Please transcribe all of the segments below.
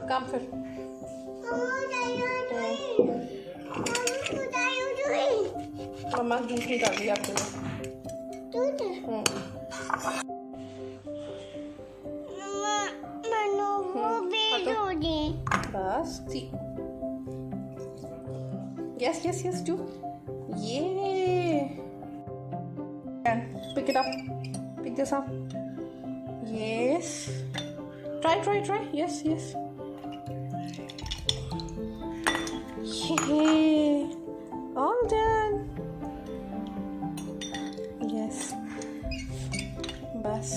काम फिर मम्मा जूस निकाल दिया आपके लिए। बस यस यस यस डू ये pick it up, pick this up, yes, try yes yeah, all done, yes, बस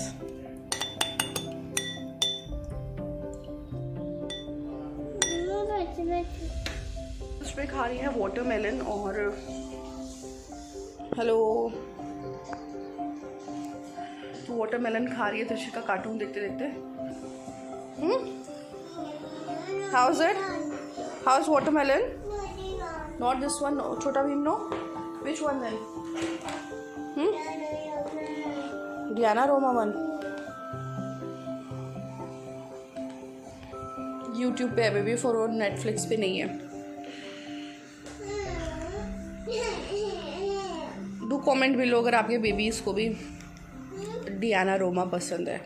उसमें खा रही है वाटरमेलन और हेलो वाटरमेलन खा रही है त्रिशिका कार्टून देखते देखते। House it, house watermelon, not this one, Chhota Bheem, no, which one then? Diana Roma one. YouTube पे है बेबी फॉर, और नेटफ्लिक्स पे नहीं है। डू कमेंट बिलो अगर आपके बेबीज को भी डियाना रोमा पसंद है।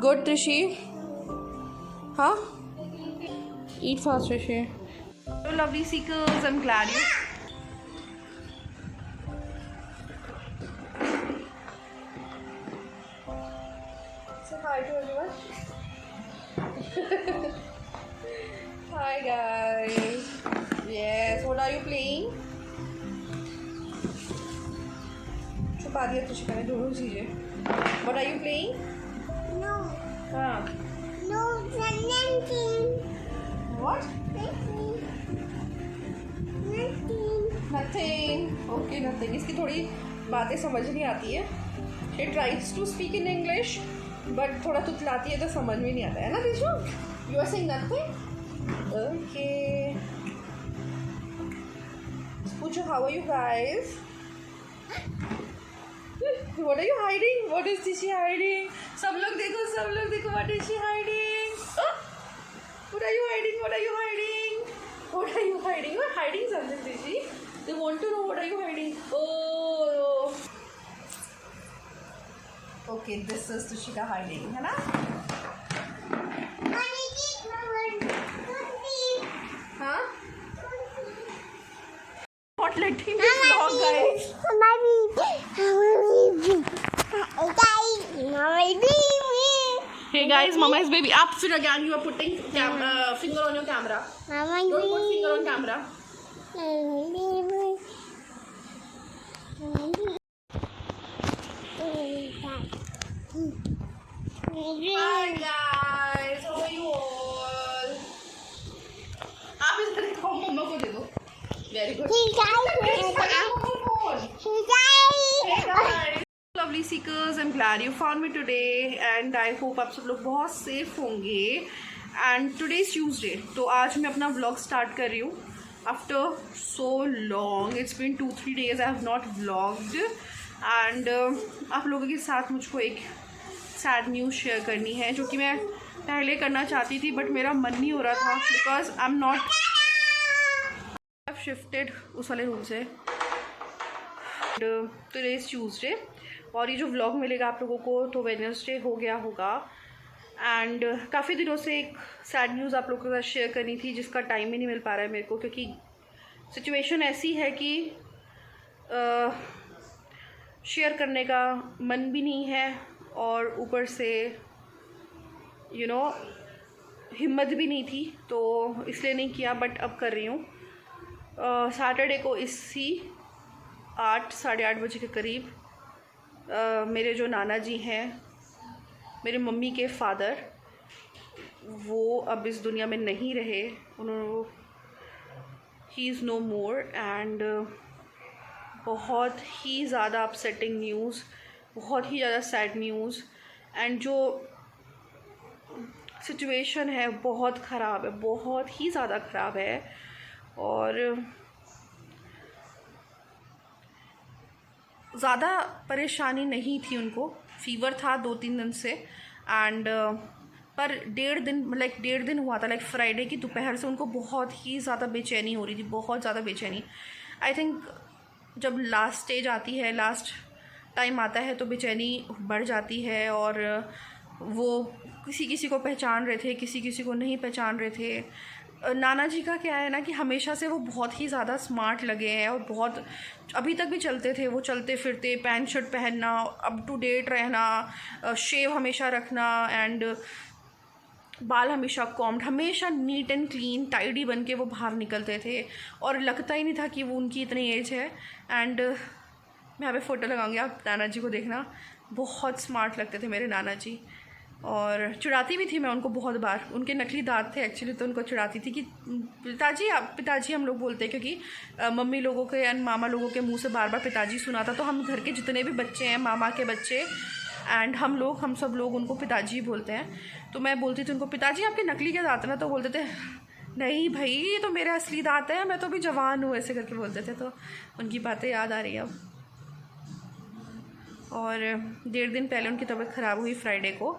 गुड त्रिशी, हाँ, eat fast Trishi. Lovely seekers, I am glad you. Say hi to everyone. Hi guys. Yes, what are you playing? छुपा दिया त्रिशिका ने दोनों चीजें। What are you playing? No. हाँ। No, nothing. What? Nothing. Nothing. Okay, nothing. इसकी थोड़ी बातें समझ नहीं आती है। She tries to speak in English, but थोड़ा तुतलाती है तो समझ में नहीं आता है ना Trishu? You are saying nothing? Okay. पूछो, how are you guys? What are you hiding? What is she hiding? सब लोग देखो, what is she hiding? Oh! What are you hiding? What are you hiding? What are you hiding? You are hiding something, Tishi. They want to know what are you hiding. Oh. Okay, this is Trishika hiding, है ना? हाँ? Not letting me vlog, guys. Hey guys, Mama is baby. Up, फिर again you are putting finger on your camera. Don't put finger on camera. Hi guys, how are you all? आप इस तरह को मम्मा को दे दो। Very good. Hey guys. Lovely seekers, I'm glad you found me today and I hope आप सब लोग बहुत safe होंगे। And today is Tuesday, तो आज मैं अपना vlog start कर रही हूँ। After so long, it's been 2-3 days I have not vlogged and आप लोगों के साथ मुझको एक सैड न्यूज़ शेयर करनी है जो कि मैं पहले करना चाहती थी बट मेरा मन नहीं हो रहा था because I am not shifted उस वाले रूम से। टुडे इज़ ट्यूसडे और ये जो व्लॉग मिलेगा आप लोगों को तो वेडनेसडे हो गया होगा। एंड काफ़ी दिनों से एक सैड न्यूज़ आप लोगों के साथ शेयर करनी थी जिसका टाइम ही नहीं मिल पा रहा है मेरे को क्योंकि सिचुएशन ऐसी है कि शेयर करने का मन भी नहीं है और ऊपर से हिम्मत भी नहीं थी तो इसलिए नहीं किया बट अब कर रही हूँ। सैटरडे को इसी 8 साढ़े 8 बजे के करीब मेरे जो नाना जी हैं मेरे मम्मी के फादर वो अब इस दुनिया में नहीं रहे। He is no more and बहुत ही ज़्यादा अपसेटिंग न्यूज़, बहुत ही ज़्यादा सैड न्यूज़ एंड जो सिचुएशन है बहुत ख़राब है, बहुत ही ज़्यादा ख़राब है। और ज़्यादा परेशानी नहीं थी उनको, फीवर था 2-3 दिन से एंड पर 1.5 दिन हुआ था, लाइक फ्राइडे की दोपहर से उनको बहुत ही ज़्यादा बेचैनी हो रही थी, बहुत ज़्यादा बेचैनी। आई थिंक जब लास्ट स्टेज आती है, लास्ट टाइम आता है तो बेचैनी बढ़ जाती है और वो किसी किसी को पहचान रहे थे, किसी किसी को नहीं पहचान रहे थे। नाना जी का क्या है ना कि हमेशा से वो बहुत ही ज़्यादा स्मार्ट लगे हैं और बहुत अभी तक भी चलते थे, वो चलते फिरते, पैंट शर्ट पहनना, अप टू डेट रहना, शेव हमेशा रखना एंड बाल हमेशा कॉम्ड, हमेशा नीट एंड क्लीन टाइडी बन के वो बाहर निकलते थे और लगता ही नहीं था कि वो उनकी इतनी एज है। एंड मैं यहाँ पे फ़ोटो लगाऊंगी, आप नाना जी को देखना, बहुत स्मार्ट लगते थे मेरे नाना जी। और चिढ़ाती भी थी मैं उनको बहुत बार, उनके नकली दांत थे एक्चुअली, तो उनको चिढ़ाती थी कि पिताजी हम लोग बोलते हैं, क्योंकि मम्मी लोगों के एंड मामा लोगों के मुंह से बार बार पिताजी सुना था, तो हम घर के जितने भी बच्चे हैं, मामा के बच्चे एंड हम सब लोग उनको पिताजी बोलते हैं। तो मैं बोलती थी उनको, पिताजी आपके नकली के दांत ना, तो बोलते थे नहीं भाई ये तो मेरे असली दांत हैं, मैं तो अभी जवान हूँ, ऐसे करके बोलते थे। तो उनकी बातें याद आ रही है अब। और 1.5 दिन पहले उनकी तबीयत ख़राब हुई फ्राइडे को,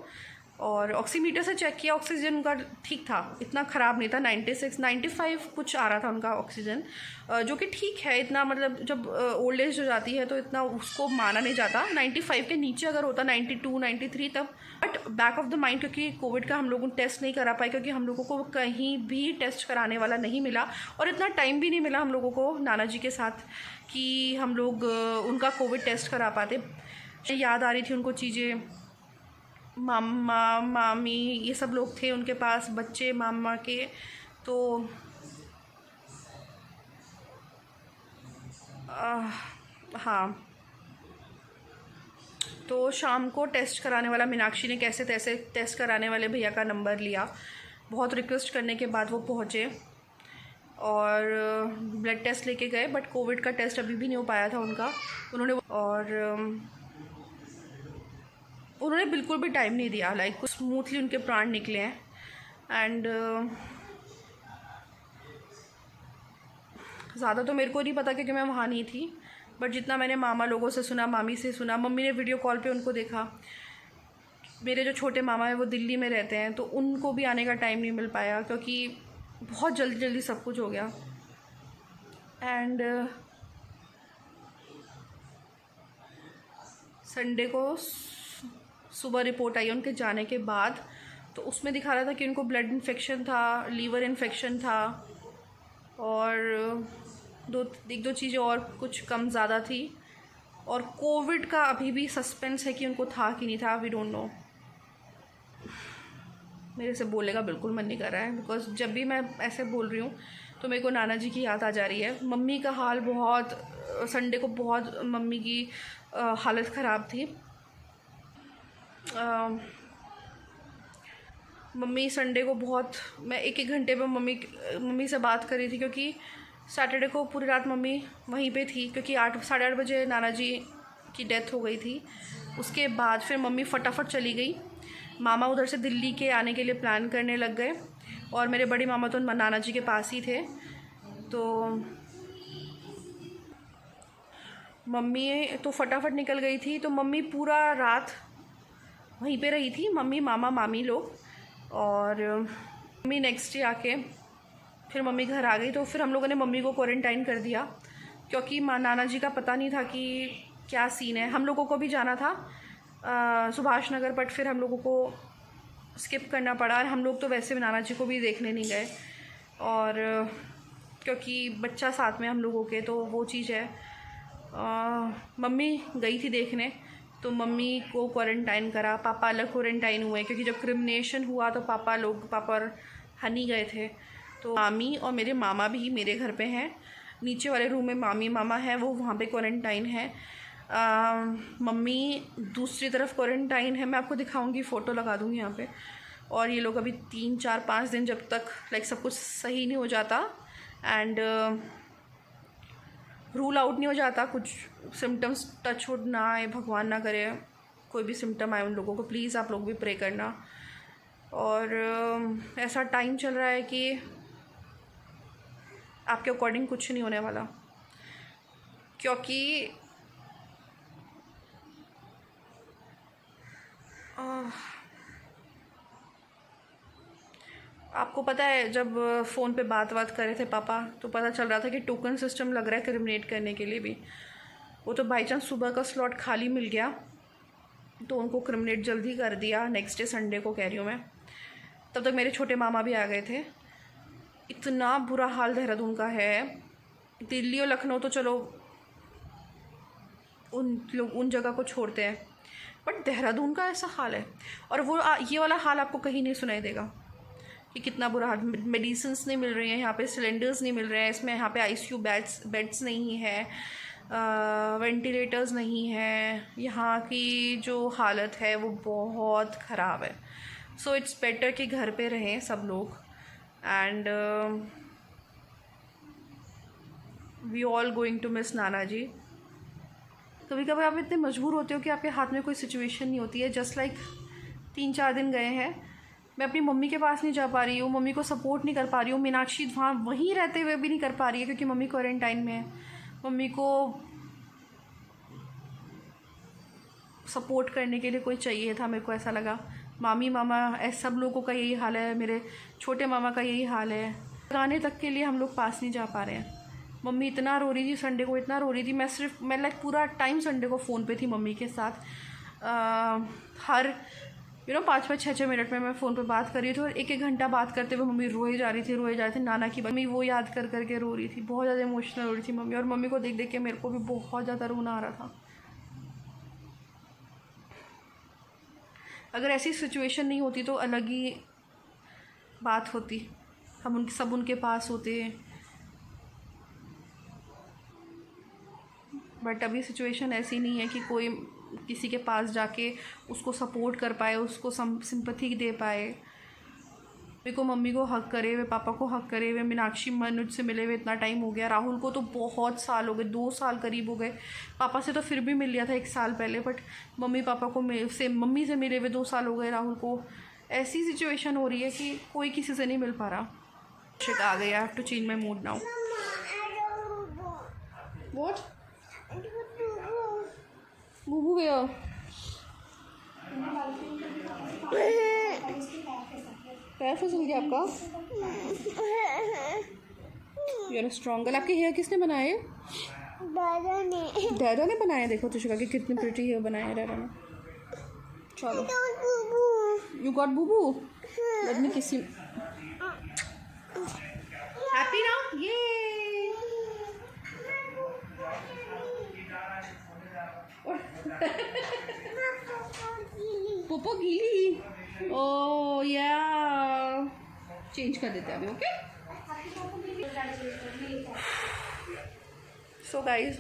और ऑक्सीमीटर से चेक किया, ऑक्सीजन उनका ठीक था, इतना ख़राब नहीं था, 96-95 कुछ आ रहा था उनका ऑक्सीजन, जो कि ठीक है। इतना मतलब जब ओल्ड एज हो जाती है तो इतना उसको माना नहीं जाता, 95 के नीचे अगर होता 92-93 तब। But back of the mind, क्योंकि कोविड का हम लोग टेस्ट नहीं करा पाए, क्योंकि हम लोगों को कहीं भी टेस्ट कराने वाला नहीं मिला और इतना टाइम भी नहीं मिला हम लोगों को नाना जी के साथ कि हम लोग उनका कोविड टेस्ट करा पाते। याद आ रही थी उनको चीज़ें, मामा मामी ये सब लोग थे उनके पास, बच्चे मामा के। तो हाँ, तो शाम को टेस्ट कराने वाला मीनाक्षी ने कैसे तैसे टेस्ट कराने वाले भैया का नंबर लिया, बहुत रिक्वेस्ट करने के बाद वो पहुँचे और ब्लड टेस्ट लेके गए, बट कोविड का टेस्ट अभी भी नहीं हो पाया था उनका। उन्होंने बिल्कुल भी टाइम नहीं दिया, लाइक स्मूथली उनके प्राण निकले हैं। एंड ज़्यादा तो मेरे को नहीं पता क्योंकि मैं वहाँ नहीं थी, बट जितना मैंने मामा लोगों से सुना, मामी से सुना, मम्मी ने वीडियो कॉल पे उनको देखा। मेरे जो छोटे मामा हैं वो दिल्ली में रहते हैं, तो उनको भी आने का टाइम नहीं मिल पाया क्योंकि बहुत जल्दी जल्दी सब कुछ हो गया। एंड संडे को सुबह रिपोर्ट आई उनके जाने के बाद, तो उसमें दिखा रहा था कि उनको ब्लड इन्फेक्शन था, लीवर इन्फेक्शन था और एक दो चीज़ें और कुछ कम ज़्यादा थी। और कोविड का अभी भी सस्पेंस है कि उनको था कि नहीं था, वी डोंट नो। मेरे से बोलने का बिल्कुल मन नहीं कर रहा है, बिकॉज जब भी मैं ऐसे बोल रही हूँ तो मेरे को नाना जी की याद आ जा रही है। मम्मी का हाल बहुत, संडे को बहुत मम्मी की हालत ख़राब थी। मम्मी संडे को बहुत, मैं एक घंटे पे मम्मी से बात कर रही थी, क्योंकि सैटरडे को पूरी रात मम्मी वहीं पे थी, क्योंकि 8-8:30 बजे नाना जी की डेथ हो गई थी। उसके बाद फिर मम्मी फटाफट चली गई, मामा उधर से दिल्ली के आने के लिए प्लान करने लग गए और मेरे बड़े मामा तो नाना जी के पास ही थे। तो मम्मी तो फटाफट निकल गई थी, तो मम्मी पूरा रात वहीं पे रही थी, मम्मी मामा मामी लोग। और मम्मी नेक्स्ट डे आके फिर मम्मी घर आ गई, तो फिर हम लोगों ने मम्मी को क्वारंटाइन कर दिया, क्योंकि नाना जी का पता नहीं था कि क्या सीन है। हम लोगों को भी जाना था सुभाष नगर, बट फिर हम लोगों को स्किप करना पड़ा। और हम लोग तो वैसे भी नाना जी को भी देखने नहीं गए, और क्योंकि बच्चा साथ में हम लोगों के, तो वो चीज़ है। मम्मी गई थी देखने, तो मम्मी को क्वारंटाइन करा, पापा अलग क्वारंटाइन हुए, क्योंकि जब क्रिमिनेशन हुआ तो पापा और हनी गए थे। तो मामी और मेरे मामा भी मेरे घर पे हैं, नीचे वाले रूम में मामी मामा हैं, वो वहाँ पे क्वारंटाइन है। मम्मी दूसरी तरफ क्वारंटाइन है, मैं आपको दिखाऊंगी, फ़ोटो लगा दूँगी यहाँ पे। और ये लोग अभी 3-4-5 दिन जब तक लाइक सब कुछ सही नहीं हो जाता एंड रूल आउट नहीं हो जाता, कुछ सिम्टम्स टच वुड ना आए, भगवान ना करे कोई भी सिम्टम आए उन लोगों को, प्लीज़ आप लोग भी प्रे करना। और ऐसा टाइम चल रहा है कि आपके अकॉर्डिंग कुछ नहीं होने वाला, क्योंकि आपको पता है जब फ़ोन पे बात कर रहे थे पापा तो पता चल रहा था कि टोकन सिस्टम लग रहा है क्रिमिनेट करने के लिए भी। वो तो बाई चांस सुबह का स्लॉट खाली मिल गया तो उनको क्रिमिनेट जल्दी कर दिया, नेक्स्ट डे संडे को कह रही हूँ मैं। तब तक मेरे छोटे मामा भी आ गए थे। इतना बुरा हाल देहरादून का है। दिल्ली और लखनऊ तो चलो उन जगह को छोड़ते हैं, बट देहरादून का ऐसा हाल है। और वो ये वाला हाल आपको कहीं नहीं सुनाई देगा कि कितना बुरा हाल। मेडिसिन्स नहीं मिल रही हैं यहाँ पे, सिलेंडर्स नहीं मिल रहे हैं इसमें, यहाँ पे आईसीयू बेड्स नहीं है, वेंटिलेटर्स नहीं है। यहाँ की जो हालत है वो बहुत ख़राब है। सो इट्स बेटर कि घर पे रहें सब लोग। And we all going to miss नाना जी। कभी कभी आप इतने मजबूर होते हो कि आपके हाथ में कोई सिचुएशन नहीं होती है। जस्ट लाइक 3-4 दिन गए हैं, मैं अपनी मम्मी के पास नहीं जा पा रही हूँ, मम्मी को सपोर्ट नहीं कर पा रही हूँ। मीनाक्षी वहाँ वहीं रहते हुए भी नहीं कर पा रही है क्योंकि मम्मी क्वारंटाइन में है। मम्मी को सपोर्ट करने के लिए कोई चाहिए था, मेरे को ऐसा लगा। मामी मामा ऐसे सब लोगों का यही हाल है, मेरे छोटे मामा का यही हाल है। गाने तक के लिए हम लोग पास नहीं जा पा रहे हैं। मम्मी इतना रो रही थी संडे को, इतना रो रही थी। मैं लाइक पूरा टाइम संडे को फ़ोन पे थी मम्मी के साथ। हर 5-5, 6-6 मिनट में मैं फ़ोन पे बात कर रही थी और 1-1 घंटा बात करते हुए मम्मी रोए जा रही थी नाना की। मम्मी वो याद कर के रो रही थी, बहुत ज़्यादा इमोशनल हो रही थी मम्मी। और मम्मी को देख देख के मेरे को भी बहुत ज़्यादा रोना आ रहा था। अगर ऐसी सिचुएशन नहीं होती तो अलग ही बात होती, हम सब उनके पास होते। बट अभी सिचुएशन ऐसी नहीं है कि कोई किसी के पास जाके उसको सपोर्ट कर पाए, उसको सिंपैथी दे पाए। मेरे को मम्मी को हक करे हुए, पापा को हक करे हुए, मीनाक्षी मनुज से मिले हुए इतना टाइम हो गया। राहुल को तो बहुत साल हो गए, 2 साल करीब हो गए। पापा से तो फिर भी मिल लिया था 1 साल पहले, बट मम्मी पापा को मम्मी से मिले हुए 2 साल हो गए राहुल को। ऐसी सिचुएशन हो रही है कि कोई किसी से नहीं मिल पा रहा। शिट आ गई, I have to change my mood now. What? बूबू गया। पैर फिसल गया आपका? You are strong girl. आपके हेयर किसने बनाए? डैडा ने बनाए। देखो तुषिका के कितने प्रिटी हेयर बनाए डैडा ने। चलो, you got Bubu. Let me किस यू। हैप्पी ना? ये पोपो गीली। ओह या, चेंज कर देते हैं अभी। Okay so guys,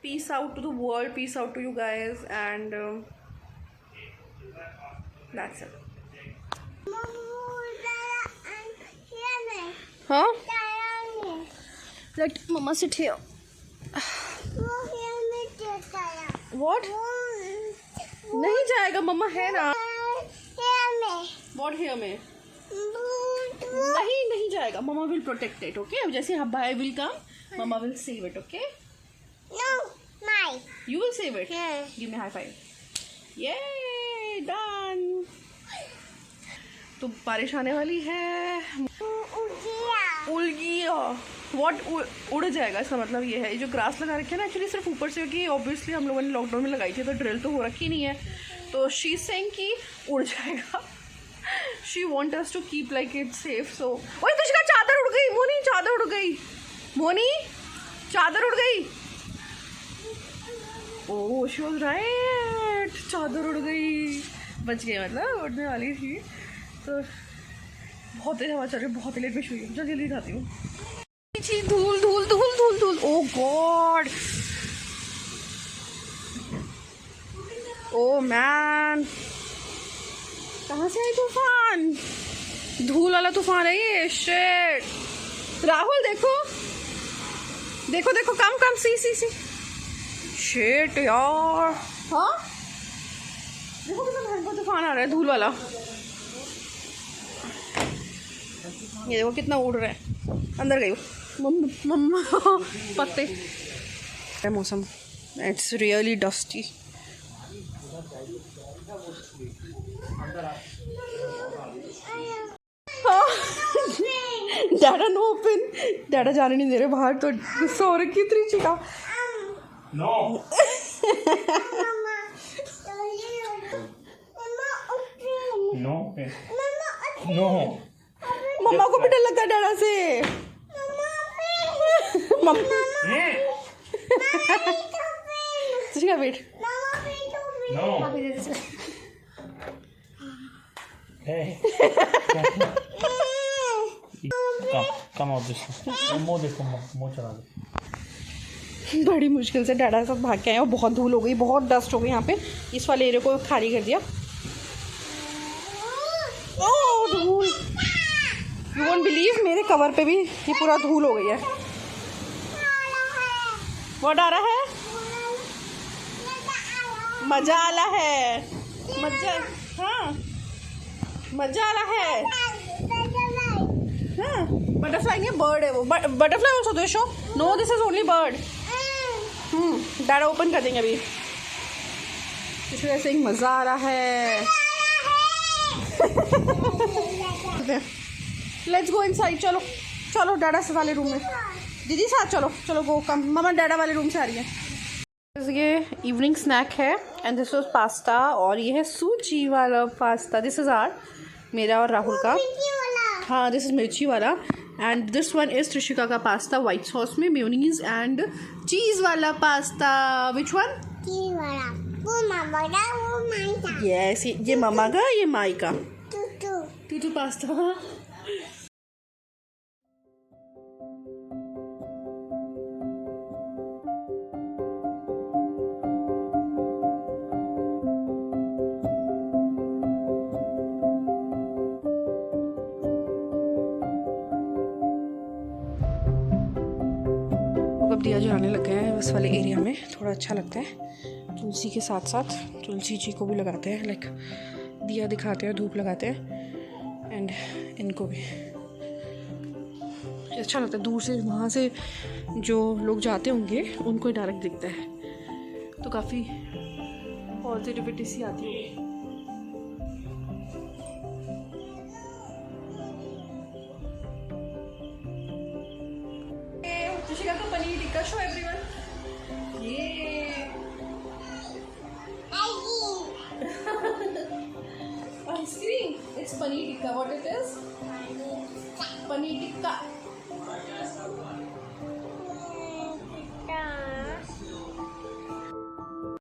peace out to the world, peace out to you guys, and that's it. हाँ, let mama sit here. What? नहीं जाएगा मम्मा, है ना। व्हाट हेयर में? नहीं जाएगा। Mamma will protect it. Okay, जैसे भाई will come, mamma will save it. Okay, you will save it. Give me high five. ये डन। तो बारिश आने वाली है। उड़ गया। व्हाट? उड़ जाएगा, इसका मतलब ये है। जो ग्रास लगा रखे है ना, एक्चुअली सिर्फ ऊपर से, क्योंकि ऑब्वियसली हम लोगों ने लॉकडाउन में लगाई थी तो ड्रिल तो हो रखी नहीं है। तो शी सेइंग कि उड़ जाएगा। She want us to keep like it safe. So ओए तुझका चादर उड़ गई। मोनी चादर उड़ गई। मोनी चादर उड़ गई। ओह शी वाज राइट, चादर उड़ गई। बच गई, मतलब उड़ने वाली थी। तो बहुत तेज हवा चल रही है, बहुत लेट में शुरू हुई। जल्दी खाती हूँ। धूल धूल धूल धूल धूल। ओह गॉड, ओह मैन, कहाँ से आई तूफान? धूल वाला तूफान है ये। शिट। राहुल देखो देखो देखो, कम सी। शिट यार। हाँ देखो कितना भयंकर तूफान आ रहा है, धूल वाला। ये देखो कितना उड़ रहा है। अंदर गई। मम्मा पत्ते मौसम इट्स रियली डस्टी. डैडा नो ओपन. डैडा जाने नहीं दे रहे बाहर तो गुस्सा हो रही कितनी चिका. No. Mama, open. No. Mama, open. No. मम्मा को भी डर लगा डैडा से. मम्मा चिका wait. No. Hey. Come out this way. मुँह देखो मुँह चला दे. बड़ी मुश्किल से डैडा के साथ भाग के आए और बहुत धूल हो गई, बहुत डस्ट हो गई यहाँ पे. इस वाले एरिया को खाली कर दिया. ओह धूल. यू वोंट बिलीव मेरे कवर पे भी ये पूरा धूल हो गई है. वो आ रहा है. मजा आ रहा है. मजा. हाँ मजा आ रहा है. हाँ बटरफ्लाई है. बर्ड है वो. बटरफ्लाई ऑल्सो दो show. No this is only bird. डैडा ओपन कर देंगे अभी. इसमें ऐसे ही मज़ा आ रहा है. Let's go inside. चलो चलो डैडा से वाले रूम में. दीदी साथ चलो. चलो गो कम. मम्मा डैडा वाले रूम से आ रही है. ये इवनिंग स्नैक है एंड दिस वाज पास्ता. और ये है सूजी वाला पास्ता. दिस इज़ आर मेरा और राहुल का. हाँ दिस इज़ मिर्ची वाला. And this one is Trishika का पास्ता वाइट सॉस में मेयोनीज एंड चीज़ वाला पास्ता. Which one? वो मामा का, वो माई का. यस ये मामा का, ये माई का. टू टू पास्ता. अब दिया जलाने लग गया है बस वाले एरिया में. थोड़ा अच्छा लगता है. तुलसी के साथ साथ तुलसी जी को भी लगाते हैं. लाइक दिया दिखाते हैं, धूप लगाते हैं एंड इनको भी अच्छा लगता है. दूर से वहाँ से जो लोग जाते होंगे उनको ही डायरेक्ट दिखता है तो काफ़ी पॉजिटिविटी सी आती होगी. त्रिशिका का पनीर टिक्का शो एवरीवन. ये ice cream. It's paneer tikka. What it is? Paneer tikka.